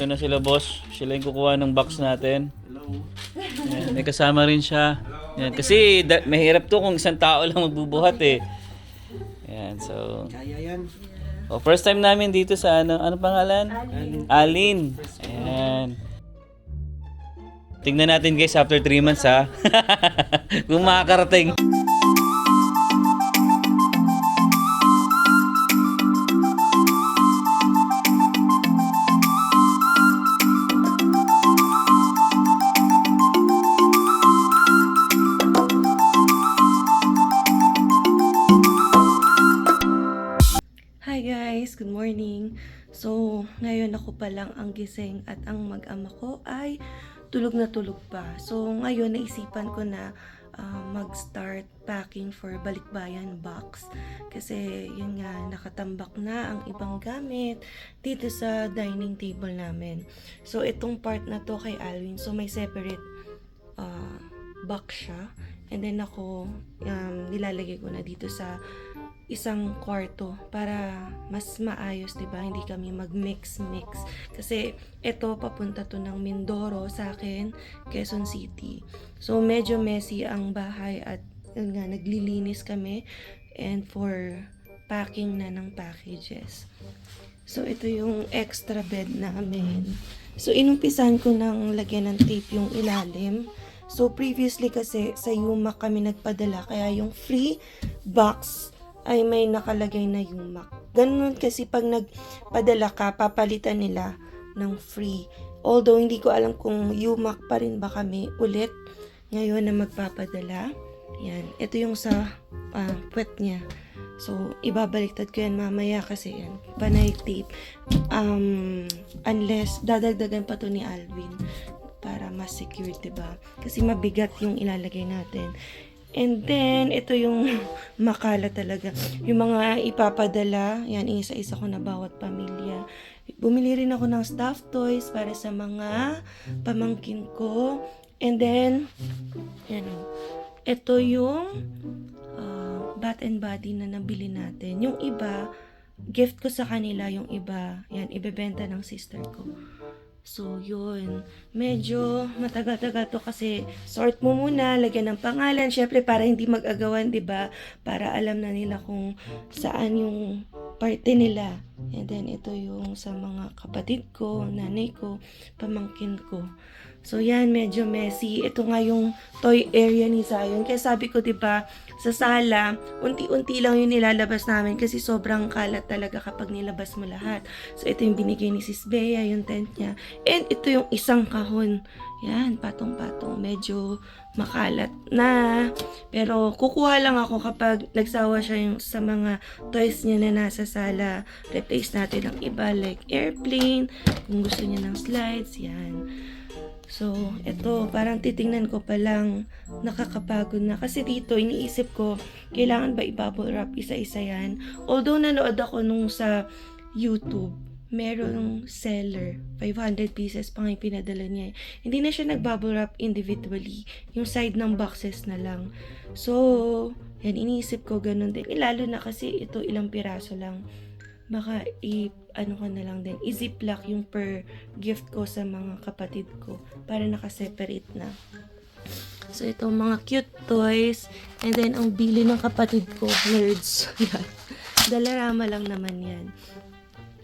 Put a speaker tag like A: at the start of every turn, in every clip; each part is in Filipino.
A: Ito na sila boss, sila yung kukuha ng box natin. Ayan, may kasama rin siya. Ayan, kasi mahirap to kung isang tao lang magbubuhat eh. Ayan, so...
B: Kaya yan.
A: Oh, first time namin dito sa ano pangalan? Alin. Ayan. Tingnan natin guys after 3 months ha. Kung makakarating.
C: Hi guys! Good morning! So, ngayon ako pa lang ang gising at ang mag-ama ko ay tulog na tulog pa. So, ngayon naisipan ko na mag-start packing for balikbayan box. Kasi, yun nga, nakatambak na ang ibang gamit dito sa dining table namin. So, itong part na to kay Alwin. So, may separate box siya. And then ako, nilalagay ko na dito sa isang kwarto para mas maayos, 'di ba? Hindi kami mag-mix kasi ito papunta to ng Mindoro sa akin, Quezon City. So medyo messy ang bahay at yun nga, naglilinis kami and for packing na ng packages. So ito yung extra bed namin. So inumpisan ko ng lagyan ng tape yung ilalim. So previously kasi sa Yuma kami nagpadala kaya yung free box ay may nakalagay na yumak. Ganun kasi pag nagpadala ka, papalitan nila ng free. Although hindi ko alam kung yumak pa rin ba kami ulit ngayon na magpapadala. Yan. Ito yung sa puwet niya. So, ibabaliktad ko yan mamaya kasi yan. Panay tape. Unless, dadagdagan pa to ni Alvin para mas secure, diba? Kasi mabigat yung ilalagay natin. And then, ito yung makala talaga. Yung mga ipapadala, yan, isa-isa ko na bawat pamilya. Bumili rin ako ng stuffed toys para sa mga pamangkin ko. And then, yan o. Ito yung Bath and Body na nabili natin. Yung iba, gift ko sa kanila. Yung iba, yan, ibebenta ng sister ko. So, yun. Medyo matagal-tagal to kasi sort mo muna, lagyan ng pangalan. Syempre, para hindi mag-agawan, ba diba? Para alam na nila kung saan yung parte nila. And then, ito yung sa mga kapatid ko, nanay ko, pamangkin ko. So, yan, medyo messy. Ito nga yung toy area ni Zion. Kaya sabi ko, diba, sa sala, unti-unti lang yung nilalabas namin kasi sobrang kalat talaga kapag nilabas mo lahat. So, ito yung binigay ni Sis Bea, yung tent niya. And ito yung isang kahon. Yan, patong-patong. Medyo makalat na. Pero, kukuha lang ako kapag nagsawa siya yung sa mga toys niya na nasa sala. Replace natin ang iba like airplane. Kung gusto niya ng slides, yan. So, eto, parang titingnan ko pa lang, nakakapagod na. Kasi dito, iniisip ko, kailangan ba i-bubble wrap isa-isa yan? Although nanood ako nung sa YouTube, merong seller, 500 pieces pa nga yung pinadala niya. Hindi na siya nag-bubble wrap individually, yung side ng boxes na lang. So, yan, iniisip ko ganun din. Lalo na kasi ito, ilang piraso lang. Baka ano ka na lang din, i-ziplock yung per gift ko sa mga kapatid ko para naka-separate na. So, ito mga cute toys. And then, ang bili ng kapatid ko, nerds. Yan. Dalarama lang naman yan.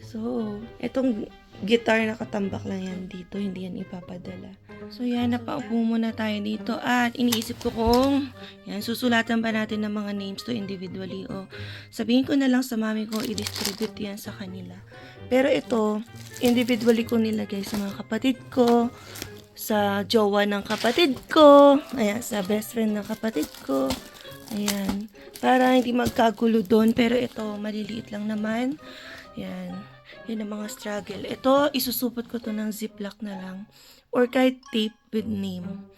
C: So, itong guitar nakatambak lang yan dito. Hindi yan ipapadala. So, yan. Napaupo muna tayo dito. At iniisip ko kung yan, susulatan ba natin ng mga names to individually o sabihin ko na lang sa mami ko, i-distribute yan sa kanila. Pero ito, individually ko nilagay sa mga kapatid ko, sa jowa ng kapatid ko, ayan, sa best friend ng kapatid ko, ayan, para hindi magkagulo doon. Pero ito, maliliit lang naman, ayan, yun ang mga struggle. Ito, isusupot ko to ng ziplock na lang, or kahit tape with name,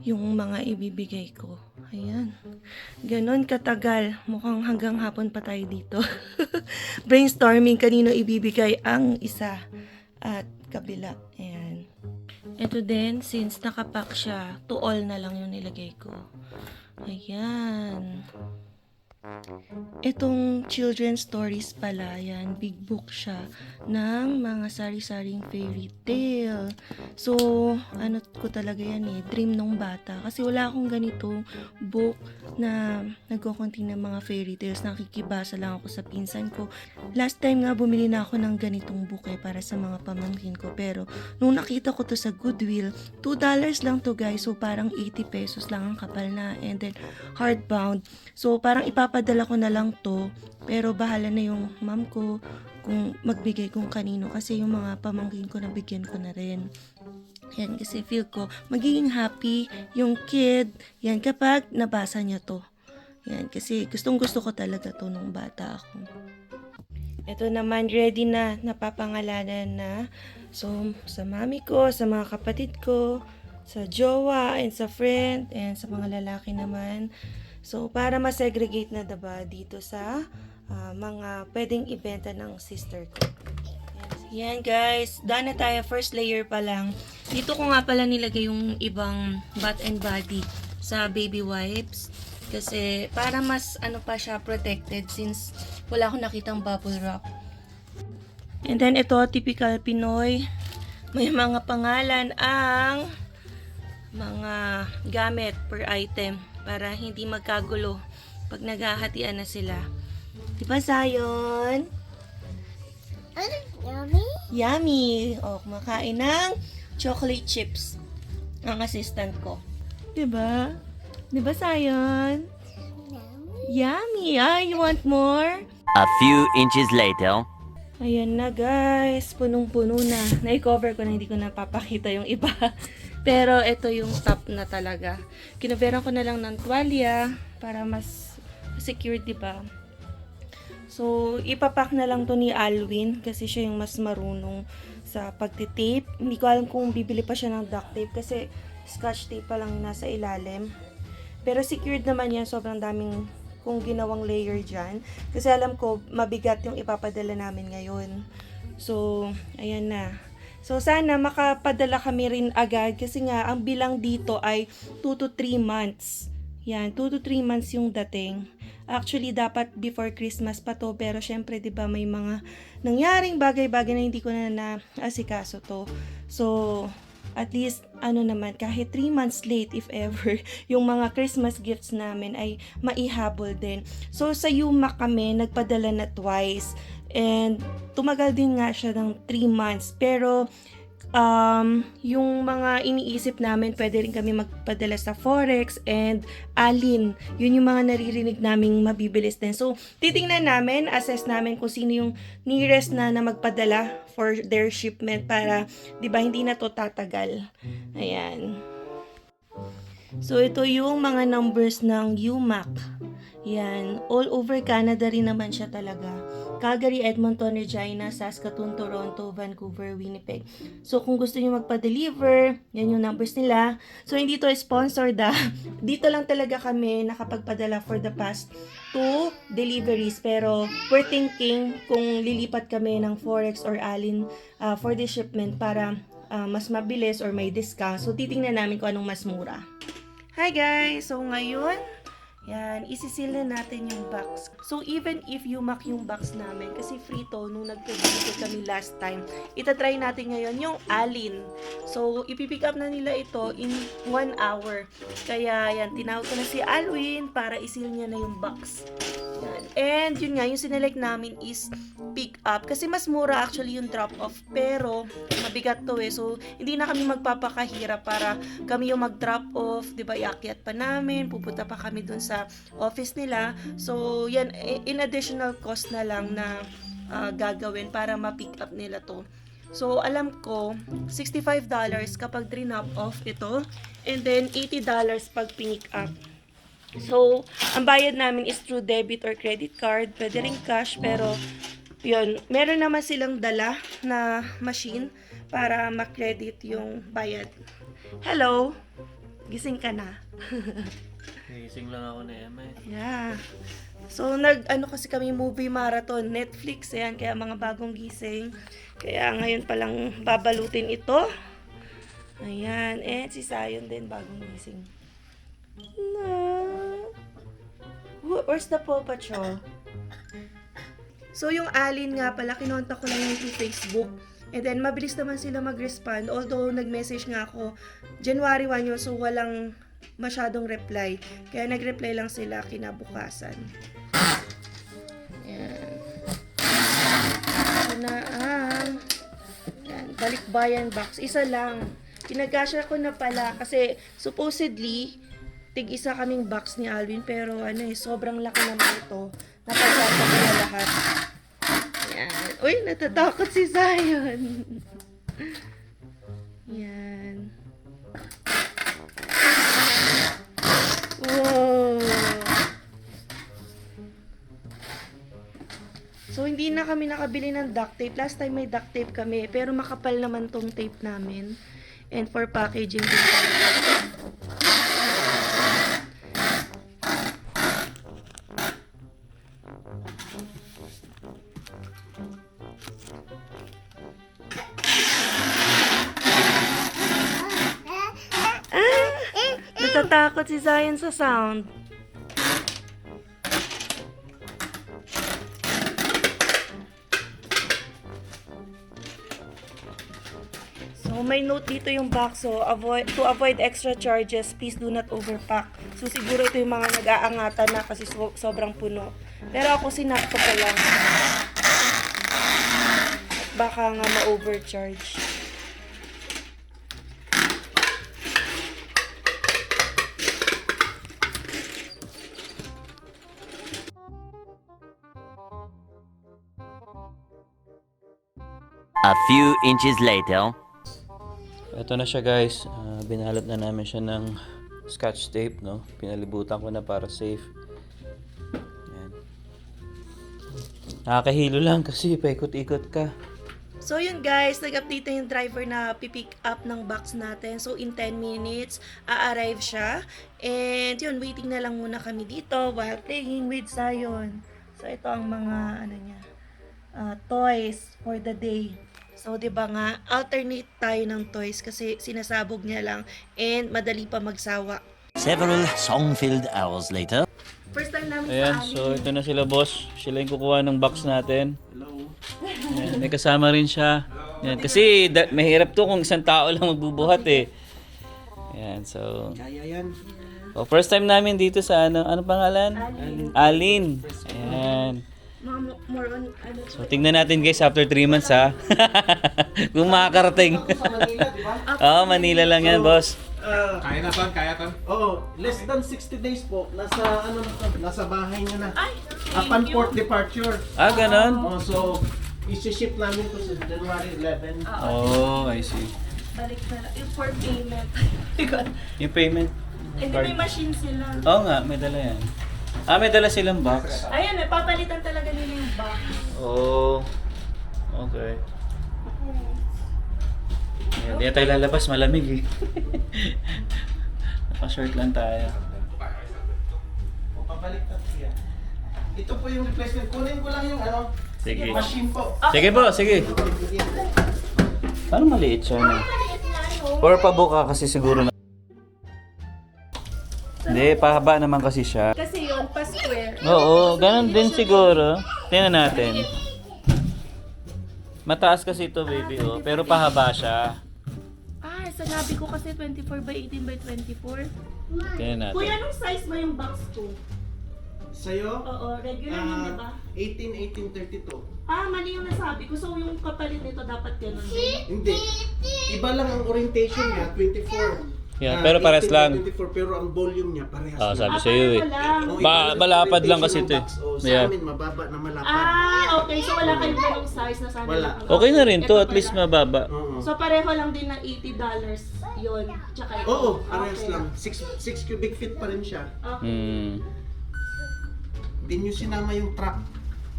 C: yung mga ibibigay ko. Ayan. Ganon katagal. Mukhang hanggang hapon pa tayo dito. Brainstorming kanino ibibigay ang isa at kabila. Ayan. Ito din, since nakapack siya, to all na lang yung nilagay ko. Ayan. Itong children's stories pala, yan, big book siya ng mga sari-saring fairy tale. So, ano ko talaga yan dream nung bata. Kasi wala akong ganitong book na nagko-contain ng mga fairy tales. Nakikibasa lang ako sa pinsan ko. Last time nga, bumili na ako ng ganitong book para sa mga pamangkin ko. Pero, nung nakita ko to sa Goodwill, $2 lang to guys. So, parang 80 pesos lang ang kapal na. And then, hardbound. So, parang ipapadala ko na lang to. Pero, bahala na yung mom ko kung magbigay kung kanino. Kasi yung mga pamangkin ko, nabigyan ko na rin. Yan, kasi feel ko, magiging happy yung kid. Yan, kapag nabasa niya to. Yan, kasi gustong gusto ko talaga to nung bata ako. Ito naman, ready na, napapangalanan na. So, sa mami ko, sa mga kapatid ko, sa jowa, and sa friend, and sa mga lalaki naman. So, para ma-segregate na diba dito sa mga pwedeng ibenta ng sister ko. Yan guys, done na tayo. First layer pa lang. Dito ko nga pala nilagay yung ibang bath and body sa baby wipes. Kasi para mas ano pa siya protected since wala akong nakitang bubble wrap. And then ito, typical Pinoy. May mga pangalan ang mga gamit per item para hindi magkagulo pag naghahatian na sila. Diba, Zion?
B: Ano? Yummy?
C: Yummy! O, kumakain ng chocolate chips ang assistant ko. Diba? Diba, Zion? Yummy! Ah, you want more?
D: A few inches later.
C: Ayan na guys, punong-puno na. Na-cover ko na, hindi ko napapakita yung iba. Pero ito yung top na talaga. Kinaveran ko na lang ng tuwalya para mas secure, diba? So, ipapack na lang to ni Alwin kasi siya yung mas marunong sa pagtitape. Hindi ko alam kung bibili pa siya ng duct tape kasi scotch tape pa lang nasa ilalim. Pero secured naman yan, sobrang daming kung ginawang layer dyan. Kasi alam ko, mabigat yung ipapadala namin ngayon. So, ayan na. So, sana makapadala kami rin agad kasi nga, ang bilang dito ay 2 to 3 months. Yan, 2 to 3 months yung dating. Actually, dapat before Christmas pa to, pero syempre, di ba, may mga nangyaring bagay-bagay na hindi ko na naasikaso to. So, at least, ano naman, kahit 3 months late, if ever, yung mga Christmas gifts namin ay maihabol din. So, sa Yuma kami, nagpadala na twice. And, tumagal din nga siya ng 3 months. Pero, yung mga iniisip namin, pwede rin kami magpadala sa Forex and Alin. Yun yung mga naririnig naming mabibilis din. So, titingnan namin, assess namin kung sino yung nearest na magpadala for their shipment para, di ba, hindi na to tatagal. Ayan. So, ito yung mga numbers ng UMAC. Yan. All over Canada rin naman siya talaga. Calgary, Edmonton, Regina, Saskatoon, Toronto, Vancouver, Winnipeg. So, kung gusto niyo magpa-deliver, yan yung numbers nila. So, hindi to sponsored Dito lang talaga kami nakapagpadala for the past 2 deliveries. Pero, we're thinking kung lilipat kami ng Forex or Alin for the shipment para mas mabilis or may discount. So, titingnan namin kung anong mas mura. Hi guys! So, ngayon, yan, isisil na natin yung box. So, even if yumak yung box namin, kasi free to, nung nagpabili kami last time, itatry natin ngayon yung Alin. So, ipipick up na nila ito in 1 hour. Kaya, yan, tinawag ko na si Alwin para isil niya na yung box. Yan. And, yun nga, yung sinelect namin is pick up. Kasi mas mura actually yung drop off. Pero, mabigat to So, hindi na kami magpapakahirap para kami yung mag-drop off. Diba, iakyat pa namin. Pupunta pa kami dun sa office nila. So, yan, in additional cost na lang na gagawin para ma-pick up nila to. So, alam ko, $65 kapag drop off ito. And then, $80 pag pinick up. So, ang bayad namin is through debit or credit card. Pwede rin cash, pero yun, meron naman silang dala na machine para ma-credit yung bayad. Hello? Gising ka na?
A: Gising lang ako na Emma.
C: Yeah. So, kasi kami movie marathon, Netflix, yan, kaya mga bagong gising. Kaya ngayon palang babalutin ito. Ayan, si Zion din bagong gising. Na. where's the Paw Patrol? So, yung Alin nga pala, kinontak ko lang yung through Facebook. And then, mabilis naman sila mag-respond. Although, nag-message nga ako, January 1 yun, so walang masyadong reply. Kaya nag-reply lang sila kinabukasan. Yan. Ito na ang balikbayan box. Isa lang. Pinagasya ko na pala kasi supposedly, tig-isa kaming box ni Alvin. Pero sobrang laki naman ito. Napagkasa ko na lahat. Yan. Uy, natatakot si Zion. Yan. Wow. So, hindi na kami nakabili ng duct tape. Last time may duct tape kami. Pero makapal naman tong tape namin. And for packaging din talaga. Natatakot si Zion sa sound. So, may note dito yung box. So, to avoid extra charges, please do not overpack. So, siguro ito yung mga nag-aangatan na kasi sobrang puno. Pero ako sinakto ko lang. At baka nga ma-overcharge.
D: A few inches later.
A: Ito na siya guys. Binalot na namin siya ng scotch tape, no? Pinalibutan ko na para safe. Yan. Nakakahilo lang kasi paikot-ikot ka.
C: So yun guys, nag-update na yung driver na pipick up ng box natin. So in 10 minutes, a-arrive siya. And yun, waiting na lang muna kami dito while playing with Zion. So ito ang mga toys for the day. So 'di ba nga, alternate tayo ng toys kasi sinasabog niya lang and madali pa magsawa.
D: Several song-filled hours later.
C: First time namin
A: Ayan,
C: sa
A: so ito na sila boss. Sila yung kukuha ng box natin. Ayan, may kasama rin siya. Ayan, kasi mahirap to kung isang tao lang magbubuhat eh. Ayan, so...
E: Kaya yan.
A: Oh, first time namin dito sa ano pangalan? Alin. Ayan.
C: more on
A: So tingnan natin guys after 3 months ha. Kung makakarating.
E: Sa Manila, di ba?
A: Oo, Manila lang yan boss.
F: Kaya na ton, kaya ton.
E: Oo, less than 60 days po. Nasa bahay niyo na. Upon port departure.
A: Ah, ganon?
E: Oh, so, isi-ship namin to sa January 11.
A: Oh, I see.
C: balik na lang. Yung for payment.
A: Yung payment.
C: Hindi may machine sila.
A: Oo nga, may dala yan. Ah, may dala silang box.
C: Ayan, papalitan talaga nila yung box.
A: Oh. Okay. Ayan, di tayo lalabas, malamig eh. Naka-short lang tayo.
E: O, pabaliktad siya. Ito po yung replacement. Kunin ko lang yung
A: Sige.
E: machine po.
A: Sige po, sige. Paano maliit siya na? Or pabuka kasi siguro na. Hindi, pahaba naman kasi siya.
C: Kasi yun, pa-square.
A: Oo, ganun din siguro. Tingnan natin. Mataas kasi ito, baby, oh. Pero pahaba siya.
C: Ah, sanabi ko kasi 24 by 18 by 24.
A: Tingnan natin.
C: Kuya, anong size ba yung box ko?
E: Sa'yo,
C: Oo, regular yun, di ba?
E: 18, 32.
C: Ah, mali yung nasabi ko. So, yung kapalit nito dapat ganun din.
E: Hindi. Iba lang ang orientation niya, 24.
A: Yeah, pero pares
E: 18
A: lang.
E: 24, pero ang volume niya parehas
A: Ah,
E: lang.
A: sabi sa'yo eh.
E: Oh, iba lang ang
A: Malapad lang kasi
E: orientation
A: ito eh.
E: ng box. Oh, sa
A: Yeah.
E: amin, mababa na malapad.
C: Ah, okay. So, wala kayong ganong size na sana.
E: Wala.
A: Okay na rin to,
C: Ito
A: at least
C: pala.
A: mababa.
E: Oo.
C: So, pareho lang din ng $80 yun. Tsaka ito.
E: Oo, parehas
C: Okay.
E: lang. 6 cubic feet pa rin siya.
C: Okay.
E: Hindi nyo sinama yung truck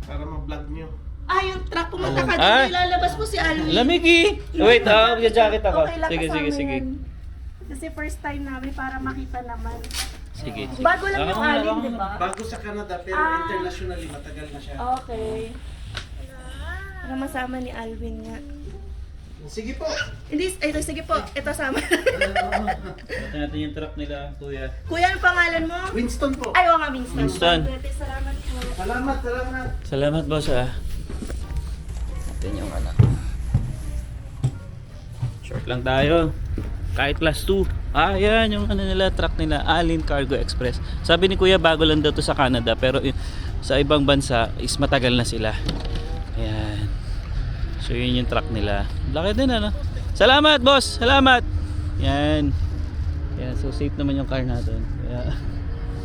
E: para ma-vlog nyo.
C: Ah, yung truck pumunta ka
A: Ah.
C: dito. Ilalabas mo si Alvin.
A: Lamig eh! Wait, jacket ako.
C: Okay lang
A: Sige,
C: kasama
A: sige, sige.
C: yan. Kasi first time namin para makita naman.
A: Sige.
C: Bago lang yung Alvin, di ba?
E: Bago sa Canada, pero
C: Ah.
E: internationally, matagal na siya.
C: Okay. Para masama ni Alvin nga.
E: Sige po.
C: Hindi, ito, sige po. Ito sama.
A: Ito natin yung truck nila, kuya.
C: Kuya, ang pangalan mo?
E: Winston po.
C: Ay, oo nga, Winston.
A: Winston.
C: Salamat po.
E: Salamat, salamat.
A: Salamat, boss, ah. Natin yung ano. Short lang tayo. Kahit class 2. Ah, yan, yung ano nila, truck nila, Alin Cargo Express. Sabi ni kuya, bago lang daw to sa Canada, pero sa ibang bansa is matagal na sila. Ayan. So, yun yung truck nila. Laki din, ano? Salamat, boss! Salamat! Yan. Yan, so safe naman yung car natin. Kaya,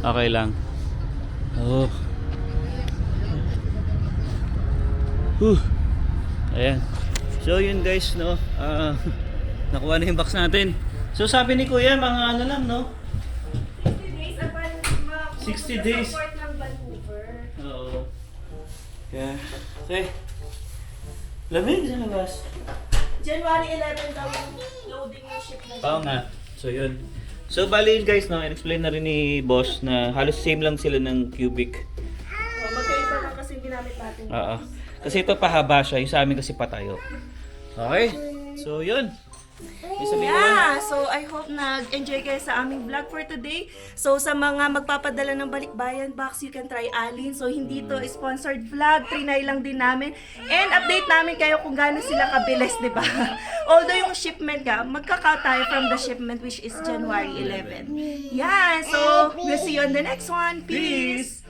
A: okay lang. Oh. Ayan. So yun guys, no. Nakuha na yung box natin. So sabi ni Kuya, mga ano lang, no. 60 days.
C: ng Vancouver.
A: Oo. Kaya, okay. Lamig sa labas.
C: January 11 daw yung loading yung shipment.
A: Oo nga. So yun. So bali yun guys, no. In-explain na rin ni boss na halos same lang sila ng cubic.
C: Magkaiba lang kasi yung ginamit natin.
A: Oo. Kasi ito pahaba siya, yung sa amin kasi patayo. Okay. So yun. May sabihin ka ba?
C: Yeah, so I hope nag-enjoy kayo sa aming vlog for today. So sa mga magpapadala ng balikbayan box, you can try Alin. So hindi to sponsored vlog, trinay lang din namin. And update namin kayo kung gaano sila kabilis, di ba? Although yung shipment ka, magka-cut tayo from the shipment which is January 11. Yeah, so we'll see you on the next one. Peace!